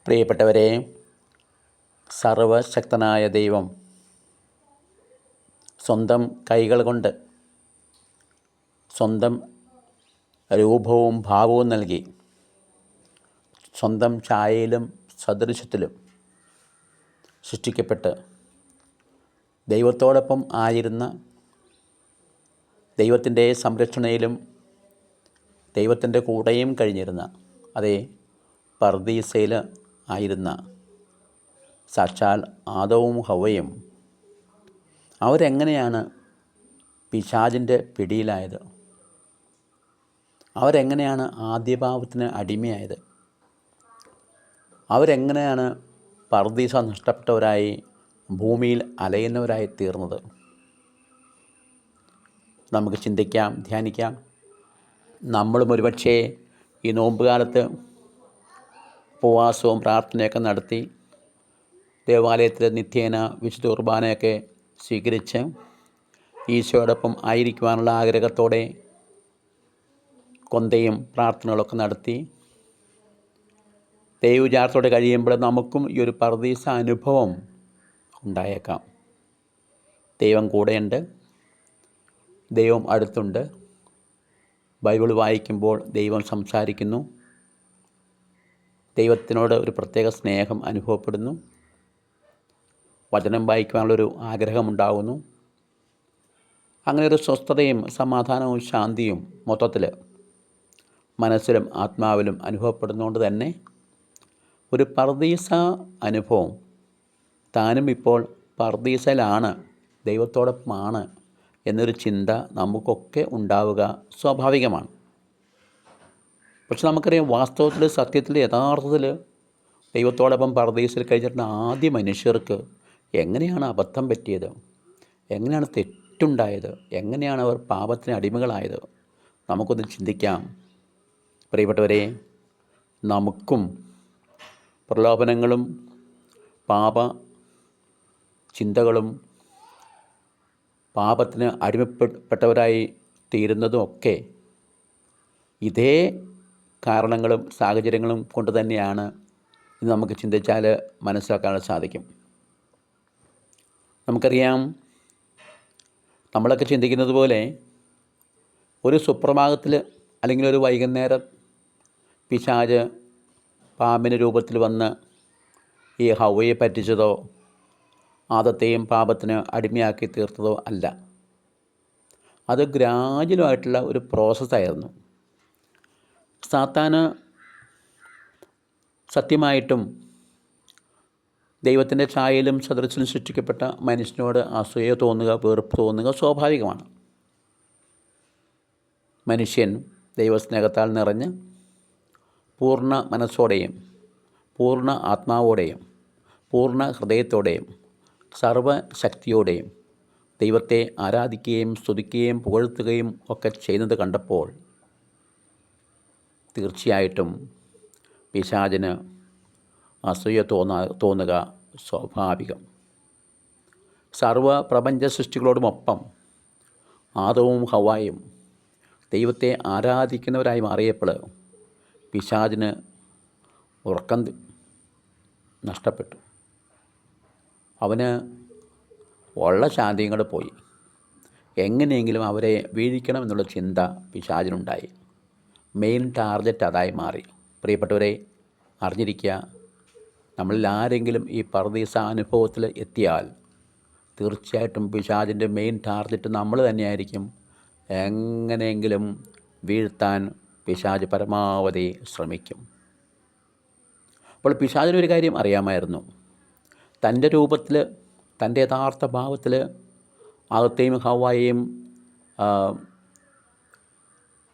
പ്രിയപ്പെട്ടവരെ, സർവശക്തനായ ദൈവം സ്വന്തം കൈകൾ കൊണ്ട് സ്വന്തം രൂപവും ഭാവവും നൽകി സ്വന്തം ഛായയിലും സദൃശത്തിലും സൃഷ്ടിക്കപ്പെട്ട് ദൈവത്തോടൊപ്പം ആയിരുന്ന, ദൈവത്തിൻ്റെ സംരക്ഷണയിലും ദൈവത്തിൻ്റെ കൂടെയും കഴിഞ്ഞിരുന്ന, അതേ പർദീസയിൽ ആയിരുന്ന സാക്ഷാൽ ആദവും ഹവ്വയും അവരെങ്ങനെയാണ് പിശാചിൻ്റെ പിടിയിലായത്? അവരെങ്ങനെയാണ് ആദ്യഭാവത്തിന് അടിമയായത്? അവരെങ്ങനെയാണ് പർദീസ നഷ്ടപ്പെട്ടവരായി ഭൂമിയിൽ അലയുന്നവരായി തീർന്നത്? നമുക്ക് ചിന്തിക്കാം, ധ്യാനിക്കാം. നമ്മളും ഒരുപക്ഷേ ഈ നോമ്പുകാലത്ത് ഉപവാസവും പ്രാർത്ഥനയൊക്കെ നടത്തി ദേവാലയത്തിൽ നിത്യേന വിശുദ്ധ കുർബാനയൊക്കെ സ്വീകരിച്ച് ഈശോയോടൊപ്പം ആയിരിക്കുവാനുള്ള ആഗ്രഹത്തോടെ കൊന്തയും പ്രാർത്ഥനകളൊക്കെ നടത്തി ദൈവവിചാരത്തോടെ കഴിയുമ്പോൾ നമുക്കും ഈ ഒരു പർദീസ അനുഭവം ഉണ്ടായേക്കാം. ദൈവം കൂടെയുണ്ട്, ദൈവം അടുത്തുണ്ട്. ബൈബിൾ വായിക്കുമ്പോൾ ദൈവം സംസാരിക്കുന്നു, ദൈവത്തിനോട് ഒരു പ്രത്യേക സ്നേഹം അനുഭവപ്പെടുന്നു, വചനം വായിക്കുവാനുള്ളൊരു ആഗ്രഹമുണ്ടാകുന്നു. അങ്ങനെ ഒരു സ്വസ്ഥതയും സമാധാനവും ശാന്തിയും മൊത്തത്തിൽ മനസ്സിലും ആത്മാവിലും അനുഭവപ്പെടുന്നതുകൊണ്ട് തന്നെ ഒരു പർദീസ അനുഭവം, താനും ഇപ്പോൾ പർദീസയിലാണ്, ദൈവത്തോടൊപ്പമാണ് എന്നൊരു ചിന്ത നമുക്കൊക്കെ ഉണ്ടാവുക സ്വാഭാവികമാണ്. പക്ഷെ നമുക്കറിയാം, വാസ്തവത്തിൽ സത്യത്തിൽ യഥാർത്ഥത്തിൽ ദൈവത്തോടൊപ്പം പർദീസയിൽ കഴിഞ്ഞിട്ടുള്ള ആദ്യ മനുഷ്യർക്ക് എങ്ങനെയാണ് അബദ്ധം പറ്റിയത്? എങ്ങനെയാണ് തെറ്റുണ്ടായത്? എങ്ങനെയാണ് അവർ പാപത്തിന് അടിമകളായത്? നമുക്കൊന്ന് ചിന്തിക്കാം. പ്രിയപ്പെട്ടവരെ, നമുക്കും പ്രലോഭനങ്ങളും പാപ ചിന്തകളും പാപത്തിന് അടിമപ്പെട്ടവരായി തീരുന്നതും ഒക്കെ ഇതേ കാരണങ്ങളും സാഹചര്യങ്ങളും കൊണ്ട് തന്നെയാണ് ഇത് നമുക്ക് ചിന്തിച്ചാൽ മനസ്സിലാക്കാൻ സാധിക്കും. നമുക്കറിയാം, നമ്മളൊക്കെ ചിന്തിക്കുന്നത് പോലെ ഒരു സുപ്രഭാതത്തിൽ അല്ലെങ്കിൽ ഒരു വൈകുന്നേരം പിശാച് പാമ്പിൻ്റെ രൂപത്തിൽ വന്ന് ഈ ഹവ്വയെ പറ്റിച്ചതോ ആദത്തെയും പാപത്തിന് അടിമയാക്കി തീർത്തതോ അല്ല. അത് ഗ്രാജുവലായിട്ടുള്ള ഒരു പ്രോസസ്സായിരുന്നു. സാത്താന് സത്യമായിട്ടും ദൈവത്തിൻ്റെ ഛായയിലും സദൃശിലും സൃഷ്ടിക്കപ്പെട്ട മനുഷ്യനോട് അസൂയ തോന്നുക, വെറുപ്പ് തോന്നുക സ്വാഭാവികമാണ്. മനുഷ്യൻ ദൈവസ്നേഹത്താൽ നിറഞ്ഞ് പൂർണ്ണ മനസ്സോടെയും പൂർണ്ണ ആത്മാവോടെയും പൂർണ്ണ ഹൃദയത്തോടെയും സർവശക്തിയോടെയും ദൈവത്തെ ആരാധിക്കുകയും സ്തുതിക്കുകയും പുകഴ്ത്തുകയും ഒക്കെ ചെയ്യുന്നത് കണ്ടപ്പോൾ തീർച്ചയായിട്ടും പിശാചിന് അസൂയ തോന്നുക സ്വാഭാവികം. സർവപ്രപഞ്ച സൃഷ്ടികളോടുമൊപ്പം ആദവും ഹവ്വായും ദൈവത്തെ ആരാധിക്കുന്നവരായി മാറിയപ്പോൾ പിശാചിന് ഉറക്കം നഷ്ടപ്പെട്ടു. അവന് ഉള്ള ശാന്തിയും കൂടെ പോയി. എങ്ങനെയെങ്കിലും അവരെ വീഴിക്കണം എന്നുള്ള ചിന്ത പിശാചിനുണ്ടായി. മെയിൻ ടാർഗറ്റ് അതായി മാറി. പ്രിയപ്പെട്ടവരെ, അറിഞ്ഞിരിക്കുക, നമ്മളിൽ ആരെങ്കിലും ഈ പർദീസ അനുഭവത്തിൽ എത്തിയാൽ തീർച്ചയായിട്ടും പിശാചിൻ്റെ മെയിൻ ടാർഗറ്റ് നമ്മൾ തന്നെയായിരിക്കും. എങ്ങനെയെങ്കിലും വീഴ്ത്താൻ പിശാച് പരമാവധി ശ്രമിക്കും. അപ്പോൾ പിശാചിനൊരു കാര്യം അറിയാമായിരുന്നു. തൻ്റെ രൂപത്തിൽ, തൻ്റെ യഥാർത്ഥ ഭാവത്തിൽ ആദത്തെയും ഹവ്വായെയും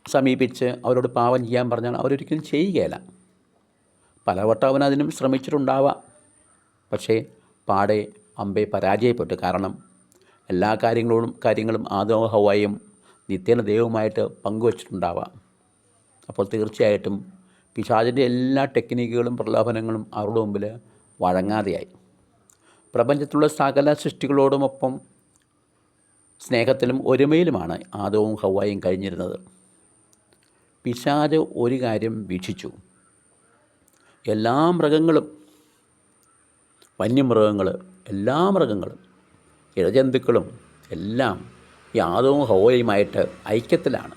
സമീപിച്ച് അവരോട് പാപം ചെയ്യാൻ പറഞ്ഞാൽ അവരൊരിക്കലും ചെയ്യുകയില്ല. പലവട്ടം അവനതിനും ശ്രമിച്ചിട്ടുണ്ടാവാം. പക്ഷേ പാടെ അമ്പെ പരാജയപ്പെട്ടു. കാരണം എല്ലാ കാര്യങ്ങളും ആദവും ഹവ്വായും നിത്യേന ദൈവവുമായിട്ട് പങ്കുവച്ചിട്ടുണ്ടാവാം. അപ്പോൾ തീർച്ചയായിട്ടും പിശാചിൻ്റെ എല്ലാ ടെക്നിക്കുകളും പ്രലോഭനങ്ങളും അവരുടെ മുമ്പിൽ വഴങ്ങാതെയായി. പ്രപഞ്ചത്തിലുള്ള സകല സൃഷ്ടികളോടുമൊപ്പം സ്നേഹത്തിലും ഒരുമയിലുമാണ് ആദവും ഹവ്വായും കഴിഞ്ഞിരുന്നത്. പിശാച് ഒരു കാര്യം വീക്ഷിച്ചു. എല്ലാ മൃഗങ്ങളും വന്യമൃഗങ്ങൾ, എല്ലാ മൃഗങ്ങളും, ഇഴജന്തുക്കളും എല്ലാം ഈ ആദവും ഹവ്വയുമായിട്ട് ഐക്യത്തിലാണ്.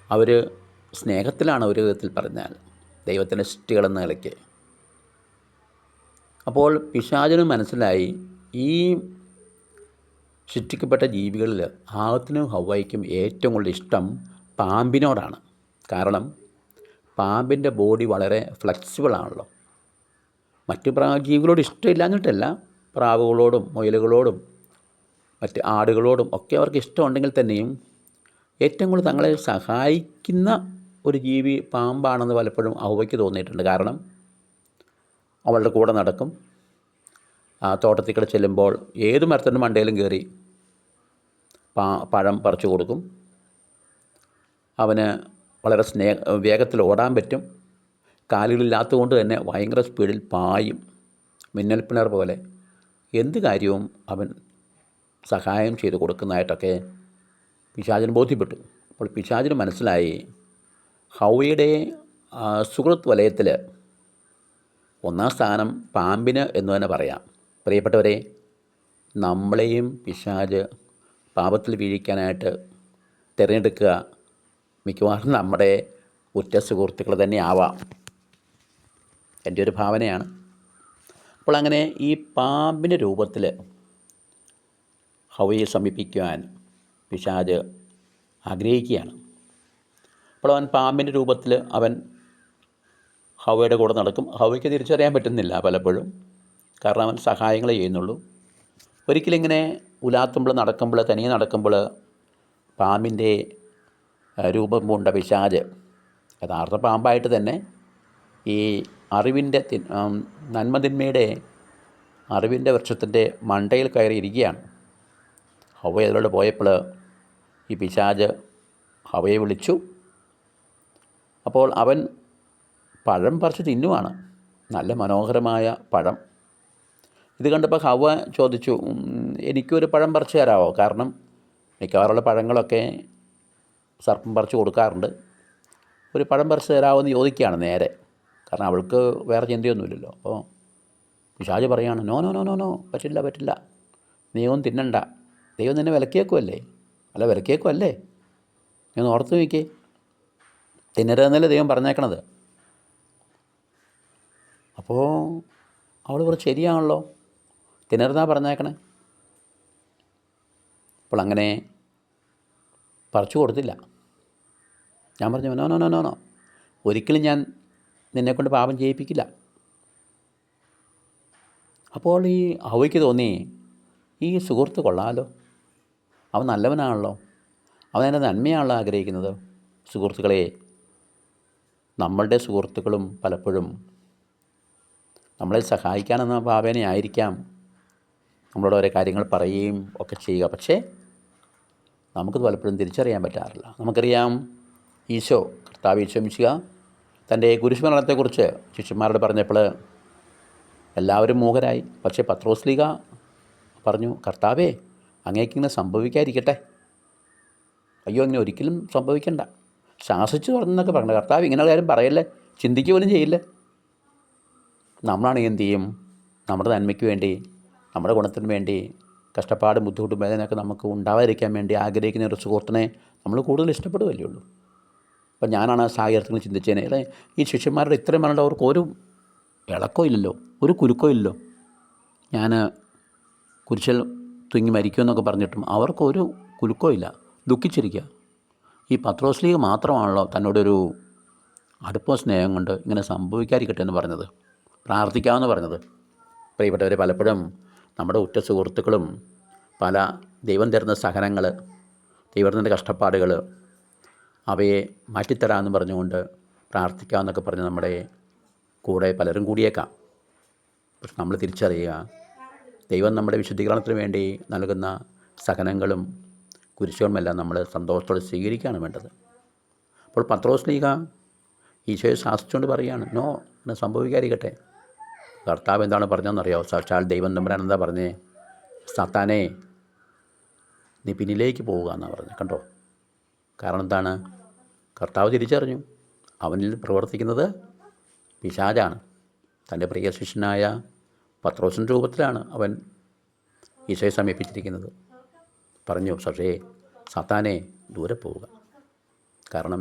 അവർ സ്നേഹത്തിലാണ്, ഒരു വിധത്തിൽ പറഞ്ഞാൽ, ദൈവത്തിൻ്റെ സൃഷ്ടികളെന്ന നിലയ്ക്ക്. അപ്പോൾ പിശാചിന് മനസ്സിലായി ഈ സൃഷ്ടിക്കപ്പെട്ട ജീവികളിൽ ആദത്തിനും ഹവ്വയ്ക്കും ഏറ്റവും കൂടുതൽ ഇഷ്ടം പാമ്പിനോടാണ്. കാരണം പാമ്പിൻ്റെ ബോഡി വളരെ ഫ്ലെക്സിബിളാണല്ലോ. മറ്റ് ജീവികളോട് ഇഷ്ടമില്ലാഞ്ഞിട്ടല്ല, പ്രാവുകളോടും മുയലുകളോടും മറ്റ് ആടുകളോടും ഒക്കെ അവർക്ക് ഇഷ്ടമുണ്ടെങ്കിൽ തന്നെയും ഏറ്റവും കൂടുതൽ തങ്ങളെ സഹായിക്കുന്ന ഒരു ജീവി പാമ്പാണെന്ന് പലപ്പോഴും ഹവ്വയ്ക്ക് തോന്നിയിട്ടുണ്ട്. കാരണം അവളുടെ കൂടെ നടക്കും, തോട്ടത്തിൽ കൂടെ ചെല്ലുമ്പോൾ ഏത് മരത്തിൻ്റെ മണ്ടയിലും കയറി പഴം പറിച്ചു കൊടുക്കും. അവന് വളരെ വേഗത്തിൽ ഓടാൻ പറ്റും. കാലുകളില്ലാത്തതുകൊണ്ട് തന്നെ ഭയങ്കര സ്പീഡിൽ പായും, മിന്നൽപ്പിണർ പോലെ. എന്ത് കാര്യവും അവൻ സഹായം ചെയ്ത് കൊടുക്കുന്നതായിട്ടൊക്കെ പിശാചിന് ബോധ്യപ്പെട്ടു. അപ്പോൾ പിശാചിന് മനസ്സിലായി ഹവ്വയുടെ സുഹൃത്ത് വലയത്തിൽ ഒന്നാം സ്ഥാനം പാമ്പിന് എന്ന് തന്നെ പറയാം. പ്രിയപ്പെട്ടവരെ, നമ്മളെയും പിശാച് പാപത്തിൽ വീഴിക്കാനായിട്ട് തിരഞ്ഞെടുക്കുക മിക്കവാറും നമ്മുടെ ഉറ്റ സുഹൃത്തുക്കൾ തന്നെ ആവാം. എൻ്റെ ഒരു ഭാവനയാണ്. അപ്പോൾ അങ്ങനെ ഈ പാമ്പിൻ്റെ രൂപത്തിൽ ഹവ്വയെ സമീപിക്കുവാൻ പിശാച് ആഗ്രഹിക്കുകയാണ്. അപ്പോൾ അവൻ പാമ്പിൻ്റെ രൂപത്തിൽ അവൻ ഹവ്വയുടെ കൂടെ നടക്കും. ഹവ്വയ്ക്ക് തിരിച്ചറിയാൻ പറ്റുന്നില്ല പലപ്പോഴും, കാരണം അവൻ സഹായങ്ങളെ ചെയ്യുന്നുള്ളൂ. ഒരിക്കലിങ്ങനെ ഉലാത്തുമ്പോൾ, നടക്കുമ്പോൾ, തനിയെ നടക്കുമ്പോൾ പാമ്പിൻ്റെ രൂപം പൂണ്ട പിശാച് യഥാർത്ഥ പാമ്പായിട്ട് തന്നെ ഈ അറിവിൻ്റെ നന്മതിന്മയുടെ അറിവിൻ്റെ വൃക്ഷത്തിൻ്റെ മണ്ടയിൽ കയറി ഇരിക്കുകയാണ്. ഹവ്വ അതിലൂടെ പോയപ്പോൾ ഈ പിശാച് ഹവ്വയെ വിളിച്ചു. അപ്പോൾ അവൻ പഴം പറിച്ച് തിന്നുവാണ്, നല്ല മനോഹരമായ പഴം. ഇത് കണ്ടപ്പോൾ ഹവ്വ ചോദിച്ചു, എനിക്കൊരു പഴം പറിച്ച് തരാമോ? കാരണം മിക്കവാറുള്ള പഴങ്ങളൊക്കെ സർപ്പം പറിച്ച് കൊടുക്കാറുണ്ട്. ഒരു പഴം പറിച്ച് തരാമോ എന്ന് ചോദിക്കുകയാണ് നേരെ. കാരണം അവൾക്ക് വേറെ ചിന്തയൊന്നുമില്ലല്ലോ. അപ്പോൾ പിശാച് പറയുകയാണ്, no no no no no, പറ്റില്ല പറ്റില്ല, നീയൊന്നും തിന്നണ്ട, ദൈവം നിന്നെ വിലക്കിയേക്കുമല്ലേ, അല്ല വിലക്കിയേക്കുമല്ലേ, നീ ഒന്ന് ഓർത്ത് നോക്കിയേ, തിന്നരുതെന്നല്ലേ ദൈവം പറഞ്ഞേക്കണത്. അപ്പോൾ അവൾ കുറച്ച് ശരിയാണല്ലോ, തിന്നരുതാ പറഞ്ഞേക്കണേ. അപ്പോൾ അങ്ങനെ പറിച്ചു കൊടുത്തില്ല. ഞാൻ പറഞ്ഞു, no no no no no, ഒരിക്കലും ഞാൻ നിന്നെക്കൊണ്ട് പാപം ചെയ്യിപ്പിക്കില്ല. അപ്പോൾ ഈ ഹവ്വയ്ക്ക് തോന്നി, ഈ സുഹൃത്ത് കൊള്ളാമല്ലോ, അവൻ നല്ലവനാണല്ലോ, അവൻ എൻ്റെ നന്മയാണല്ലോ ആഗ്രഹിക്കുന്നത്. സുഹൃത്തുക്കളെ, നമ്മളുടെ സുഹൃത്തുക്കളും പലപ്പോഴും നമ്മളെ സഹായിക്കാനെന്ന ഭാവനയായിരിക്കാം നമ്മളോട് ഓരോ കാര്യങ്ങൾ പറയുകയും ഒക്കെ ചെയ്യുക. പക്ഷേ നമുക്കത് പലപ്പോഴും തിരിച്ചറിയാൻ പറ്റാറില്ല. നമുക്കറിയാം, കർത്താവ് ഈശോ മിശിഹാ തൻ്റെ കുരിശുമരണത്തെക്കുറിച്ച് ശിഷ്യന്മാരോട് പറഞ്ഞപ്പോൾ എല്ലാവരും മൂകരായി. പക്ഷേ പത്രോസ്ലീഹ പറഞ്ഞു, കർത്താവേ, അങ്ങേക്കിങ്ങനെ സംഭവിക്കാതിരിക്കട്ടെ, അയ്യോ ഇങ്ങനെ ഒരിക്കലും സംഭവിക്കണ്ട, ശാസിച്ചു പറഞ്ഞെന്നൊക്കെ പറഞ്ഞു. കർത്താവ് ഇങ്ങനെയുള്ള കാര്യം പറയല്ലേ, ചിന്തിക്കുക പോലും ചെയ്യില്ലേ. നമ്മളാണെങ്കിൽ എന്ത് ചെയ്യും? നമ്മുടെ നന്മയ്ക്ക് വേണ്ടി, നമ്മുടെ ഗുണത്തിന് വേണ്ടി, കഷ്ടപ്പാടും ബുദ്ധിമുട്ടും വേദനയൊക്കെ നമുക്ക് ഉണ്ടാവാതിരിക്കാൻ വേണ്ടി ആഗ്രഹിക്കുന്ന ഒരു സുഹൃത്തിനെ നമ്മൾ കൂടുതൽ ഇഷ്ടപ്പെടുകയല്ലേ ഉള്ളൂ. അപ്പം ഞാനാണ് ആ സാഹചര്യത്തിൽ ചിന്തിച്ചേനെ, അല്ലേ, ഈ ശിഷ്യന്മാരുടെ ഇത്രയും പറഞ്ഞിട്ട് അവർക്ക് ഒരു ഇളക്കോ ഇല്ലല്ലോ, ഒരു കുരുക്കോ ഇല്ലല്ലോ. ഞാൻ കുരിശിൽ തൂങ്ങി മരിക്കുമെന്നൊക്കെ പറഞ്ഞിട്ടും അവർക്കൊരു കുലുക്കോ ഇല്ല, ദുഃഖിച്ചിരിക്കുക. ഈ പത്രോസ്ലീഹ മാത്രമാണല്ലോ തന്നോടൊരു അടുപ്പ സ്നേഹം കൊണ്ട് ഇങ്ങനെ സംഭവിക്കാതിരിക്കട്ടെ എന്ന് പറഞ്ഞത്, പ്രാർത്ഥിക്കാമെന്ന് പറഞ്ഞത്. പ്രിയപ്പെട്ടവരെ, പലപ്പോഴും നമ്മുടെ ഉറ്റ സുഹൃത്തുക്കളും പല ദൈവം തരുന്ന സഹനങ്ങൾ, ദൈവത്തിൻ്റെ കഷ്ടപ്പാടുകൾ, അവയെ മാറ്റിത്തരാമെന്ന് പറഞ്ഞുകൊണ്ട് പ്രാർത്ഥിക്കാമെന്നൊക്കെ പറഞ്ഞ് നമ്മുടെ കൂടെ പലരും കൂടിയേക്കാം. പക്ഷെ നമ്മൾ തിരിച്ചറിയുക, ദൈവം നമ്മുടെ വിശുദ്ധീകരണത്തിന് വേണ്ടി നൽകുന്ന സഹനങ്ങളും കുരിശുകളുമെല്ലാം നമ്മൾ സന്തോഷത്തോടെ സ്വീകരിക്കുകയാണ് വേണ്ടത്. അപ്പോൾ പത്രോസ്ലീഹ ഈശോയെ ശാസിച്ചുകൊണ്ട് പറയുകയാണ്, നോ, അങ്ങനെ സംഭവിക്കാതിരിക്കട്ടെ. കർത്താവ് എന്താണ് പറഞ്ഞതെന്നറിയാമോ? സാക്ഷാൽ ദൈവം തമ്പുരാൻ എന്താ പറഞ്ഞേ? സാത്താനെ, നീ പിന്നിലേക്ക് പോവുക എന്നാണ് പറഞ്ഞത്. കണ്ടോ? കാരണം എന്താണ്? കർത്താവ് തിരിച്ചറിഞ്ഞു അവനിൽ പ്രവർത്തിക്കുന്നത് പിശാചാണ്. തൻ്റെ പ്രിയ ശിഷ്യനായ പത്രോസിൻ്റെ രൂപത്തിലാണ് അവൻ ഈശോയെ സമീപിച്ചിരിക്കുന്നത്. പറഞ്ഞു, പക്ഷേ സാത്താനെ ദൂരെ പോവുക. കാരണം